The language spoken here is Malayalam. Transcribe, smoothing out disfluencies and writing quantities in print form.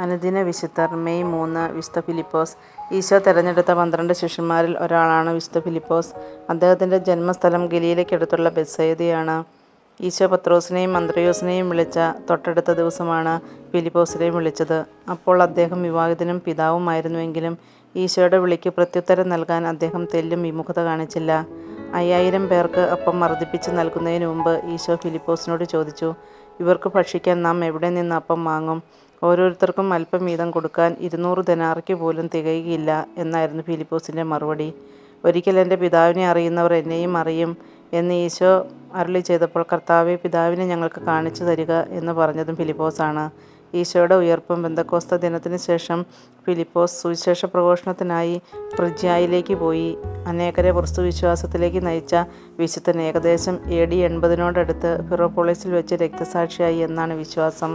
അനുദിന വിശുദ്ധർ. മെയ് 3 വിശുദ്ധ ഫിലിപ്പോസ്. ഈശോ തെരഞ്ഞെടുത്ത 12 ശിഷ്യന്മാരിൽ ഒരാളാണ് വിശുദ്ധ ഫിലിപ്പോസ്. അദ്ദേഹത്തിൻ്റെ ജന്മസ്ഥലം ഗലീലയ്ക്കടുത്തുള്ള ബെത്സയിദയാണ്. ഈശോ പത്രോസിനെയും അന്ത്രയോസിനെയും വിളിച്ച തൊട്ടടുത്ത ദിവസമാണ് ഫിലിപ്പോസിനെയും വിളിച്ചത്. അപ്പോൾ അദ്ദേഹം വിവാഹിതനും പിതാവുമായിരുന്നുവെങ്കിലും ഈശോയുടെ വിളിക്ക് പ്രത്യുത്തരം നൽകാൻ അദ്ദേഹം തെല്ലും വിമുഖത കാണിച്ചില്ല. 5000 പേർക്ക് അപ്പം വർദ്ധിപ്പിച്ച് നൽകുന്നതിന് മുമ്പ് ഈശോ ഫിലിപ്പോസിനോട് ചോദിച്ചു, ഇവർക്ക് ഭക്ഷിക്കാൻ നാം എവിടെ നിന്ന് അപ്പം വാങ്ങും? ഓരോരുത്തർക്കും അല്പം വീതം കൊടുക്കാൻ 200 ദനാറിക്ക് പോലും തികയുകയില്ല എന്നായിരുന്നു ഫിലിപ്പോസിൻ്റെ മറുപടി. ഒരിക്കൽ എൻ്റെ പിതാവിനെ അറിയുന്നവർ എന്നെയും അറിയും എന്ന് ഈശോ അരുളി ചെയ്തപ്പോൾ, കർത്താവേ, പിതാവിനെ ഞങ്ങൾക്ക് കാണിച്ചു തരിക എന്ന് പറഞ്ഞതും ഫിലിപ്പോസാണ്. ഈശോയുടെ ഉയർപ്പും പെന്തക്കോസ്ത ദിനത്തിന് ശേഷം ഫിലിപ്പോസ് സുവിശേഷ പ്രഘോഷണത്തിനായി ഫ്രിഗ്യായിലേക്ക് പോയി. അനേകരെ ക്രിസ്തുവിശ്വാസത്തിലേക്ക് നയിച്ച വിശുദ്ധൻ ഏകദേശം AD 80 ഫിറോപോളിസിൽ വെച്ച് രക്തസാക്ഷിയായി എന്നാണ് വിശ്വാസം.